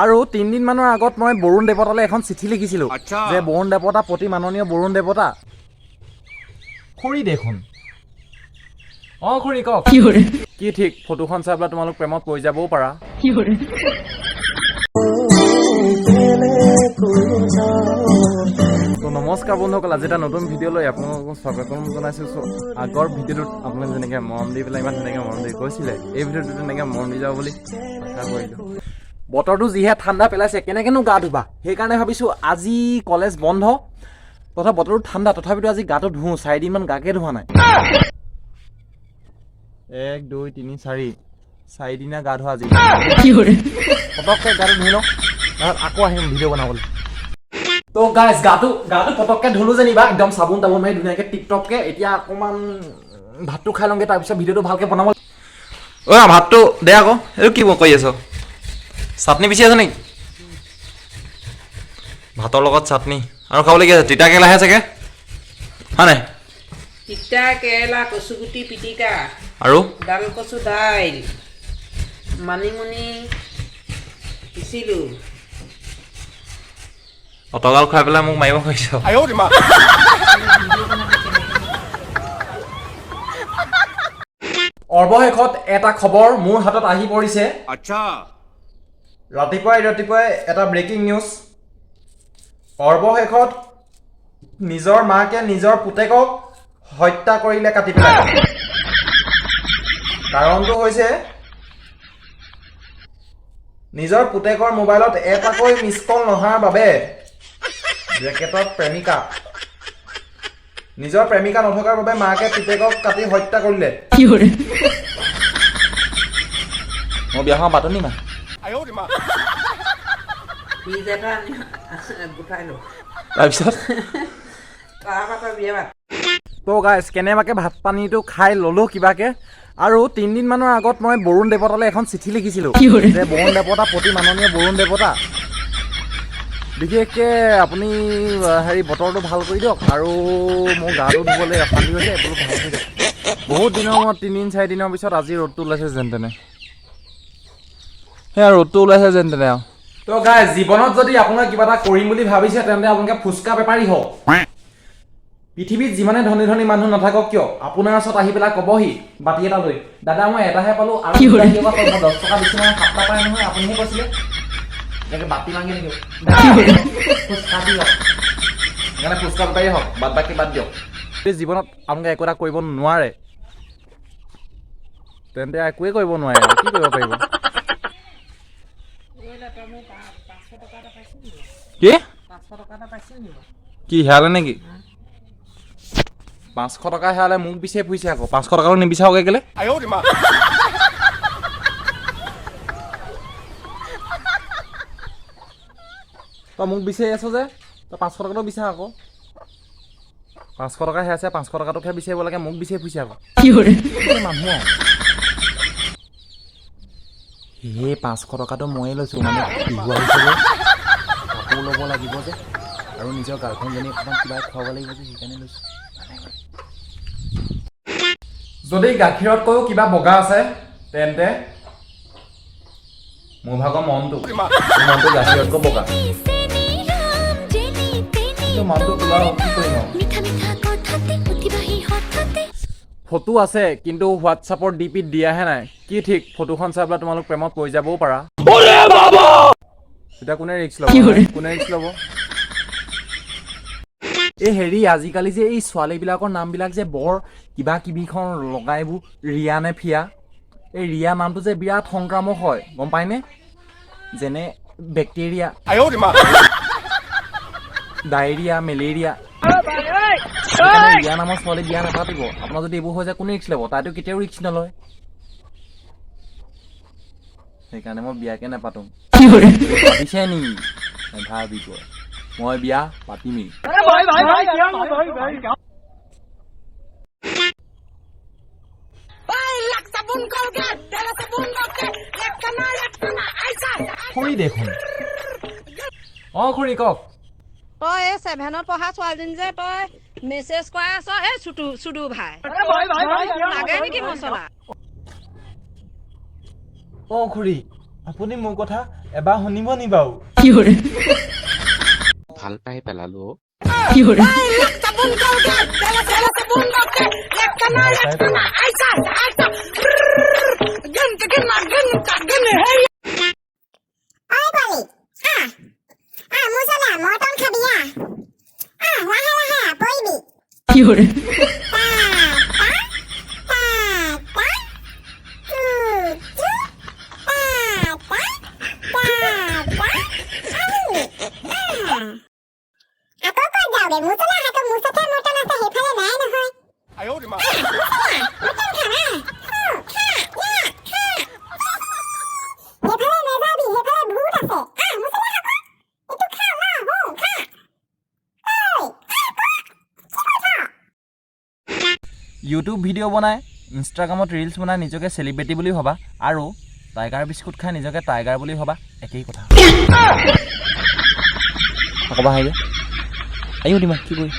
আৰু 3 দিন মানৰ আগত মই বৰুণ দেৱতালৈ এখন চিঠি লিখিছিলোঁ যে বৰুণ দেৱতা প্ৰতি মাননীয় বৰুণ দেৱতা খুৰী দেখোন খুৰী কওক কি ঠিক ফটোখন চাই পেলাই তোমালোক প্ৰেমত পৰি যাবও পাৰা তো নমস্কাৰ বন্ধুসকল আজি এটা নতুন ভিডিঅ' লৈ আপোনালোকক স্বাগতম জনাইছোঁ আগৰ ভিডিঅ'টোত আপোনালোকে যেনেকৈ মৰম দি পেলাই ইমান ধুনীয়াকৈ মৰম দি কৈছিলে এই ভিডিঅ'টোত তেনেকৈ মৰম দি যাব বুলি আশা কৰিলোঁ বতৰটো যিহে ঠাণ্ডা পেলাইছে কেনেকেনো গা ধুবা সেইকাৰণে ভাবিছোঁ আজি কলেজ বন্ধ তথা বতৰটো ঠাণ্ডা তথাপিতো আজি গাটো ধুওঁ 4 দিনমান গাকে ধোৱা নাই 1 2 3 4 দিনা গা ধোৱা আজি পটককৈ গাটো ধুই লওঁ তাৰপিছত আকৌ আহিম ভিডিঅ' বনাবলৈ তো গাইজ গাটো পটককৈ ধুলো যেনিবা একদম চাবোন তাবোন মাৰি ধুনীয়াকৈ টিকটককৈ এতিয়া অকণমান ভাতটো খাই লওঁগৈ তাৰপিছত ভিডিঅ'টো ভালকৈ বনাব ভাতটো দে আকৌ এইটো কি কৰি আছ চাটনি পিচি আছে নেকি ভাতৰ লগত চাটনি আৰু খাবলগীয়া আছে তিতা কেৰেলাহে চাগে হয় নাই তিতা কেৰেলা কচুগুটি পিটিকা আৰু ডাল কচু দাইল মানিমুনি পিচিলোঁ অটগাল খুৱাই পেলাই মোক মাৰিব খুজিছ অৰ্বশেষত এটা খবৰ মোৰ হাতত আহি পৰিছে ৰাতিপুৱাই এটা ব্ৰেকিং নিউজ অৰ্বশেষত নিজৰ মাকে নিজৰ পুতেকক হত্যা কৰিলে কাটি পেলাই কাৰণটো হৈছে নিজৰ পুতেকৰ মোবাইলত এটাকৈ মিছ কল নহাৰ বাবে ব্ৰেকেটত প্ৰেমিকা নিজৰ প্ৰেমিকা নথকাৰ বাবে মাকে পুতেকক কাটি হত্যা কৰিলে মই বিয়াখন বাটনি মা তাৰপিছত তো গাইজ কেনেবাকৈ ভাত পানীটো খাই ল'লোঁ কিবাকৈ আৰু 3 দিন মানৰ আগত মই বৰুণ দেৱতালৈ এখন চিঠি লিখিছিলোঁ যে বৰুণ দেৱতা প্ৰতি মাননীয় বৰুণ দেৱতা বিশেষকৈ আপুনি বতৰটো ভাল কৰি দিয়ক আৰু মোৰ গাটো ধুবলৈ অশান্তি হৈছে এইবোৰ ভাল কৰি দিয়ক বহুত দিনৰ মূৰত 3 দিন 4 দিনৰ পিছত আজি ৰ'দটো ওলাইছে যেন তেনে সেয়া ৰ'দটো ওলাইছে যেন তেনে আৰু তো গাইজ জীৱনত যদি আপোনাৰ কিবা এটা কৰিম বুলি ভাবিছে তেন্তে আপোনালোকে ফুচকা বেপাৰী হওক পৃথিৱীত যিমানে ধনী ধনী মানুহ নাথাকক কিয় আপোনাৰ ওচৰত আহি পেলাই ক'বহি বাতি এটা লৈ দাদা মই এটাহে পালোঁ আৰু 10 টকা দিছোঁ নহয় 7টা পায় নহয় আপুনিহে কৈছিলে এনেকৈ বাতি মাগি থাকিব ফুচকা দিয়ক সেইকাৰণে ফুচকা বেপাৰী হওক বাদ বাকী বাদ দিয়ক যদি জীৱনত আপোনালোকে একো এটা কৰিব নোৱাৰে তেন্তে একোৱেই কৰিব নোৱাৰে আৰু কি কৰিব পাৰিব কি হেৰালে নেকি 500 টকা হেৰালে মোক বিচাৰি ফুৰিছে আকৌ 500 টকাটো নিবিচাৰকে কেলে তই মোক বিচাৰি আছ যে তই 500 টকাটো বিচাৰ আকৌ 500 টকা হেৰাইছে 500 টকাটোকে বিচাৰিব লাগে মোক বিচাৰি ফুৰিছে আকৌ মানুহ সেই 500 টকাটো ময়ে লৈছোঁ মানে বিহু আহিছে যে কাপোৰ ল'ব লাগিব যে আৰু নিজৰ গাৰ্লফ্ৰেণ্ডজনী অকণমান কিবা খুৱাব লাগিব যে সেইকাৰণে লৈছোঁ যদি গাখীৰতকৈও কিবা বগা আছে তেন্তে মোৰ ভাগৰ মনটো গাখীৰতকৈ বগা মনটো কিবা কি কৰিম ফটো আছে কিন্তু হোৱাটছআপৰ ডিপিত দিয়াহে নাই কি ঠিক ফটোখন চাই পেলাই তোমালোক প্ৰেমত পৰি যাবও পাৰা তেতিয়া কোনে ৰিক্স ল'ব এই আজিকালি যে এই ছোৱালীবিলাকৰ নামবিলাক যে বৰ কিবা কিবিখন লগাই এইবোৰ ৰিয়া নে ফিয়া এই ৰিয়া নামটো যে বিৰাট সংক্ৰামক হয় গম পায়নে যেনে বেক্টেৰিয়া ডায়েৰিয়া মেলেৰিয়া ৰিয়া নামৰ ছোৱালী বিয়া নাপাতিব আপোনাৰ যদি এইবোৰ হৈ যায় কোনে ৰিক্স ল'ব তাইতো কেতিয়াও ৰিক্স নলয় সেইকাৰণে মই বিয়াকে নাপাতো ভাবিছে নি ভাবিব মই বিয়া পাতিমেই খুৰী দেখোন খুৰী কওক তই এই 7ত পঢ়া ছোৱালীজনী যে তই মেছেজ কৰাই আছ এই চুডু ভাই লাগে নেকি মছলা খুৰী আপুনি মোৰ কথা এবাৰ শুনিব নি বাৰু? ভাল পাই পেলালো ইউটিউব ভিডিঅ' বনাই ইনষ্টাগ্ৰামত ৰিলছ বনাই নিজকে চেলিব্ৰিটি বুলি ভাবা আৰু টাইগাৰ বিস্কুট খাই নিজকে টাইগাৰ বুলি ভাবা একেই কথা। আকৌ বাহিৰে আয়ো দিমা কি কৰি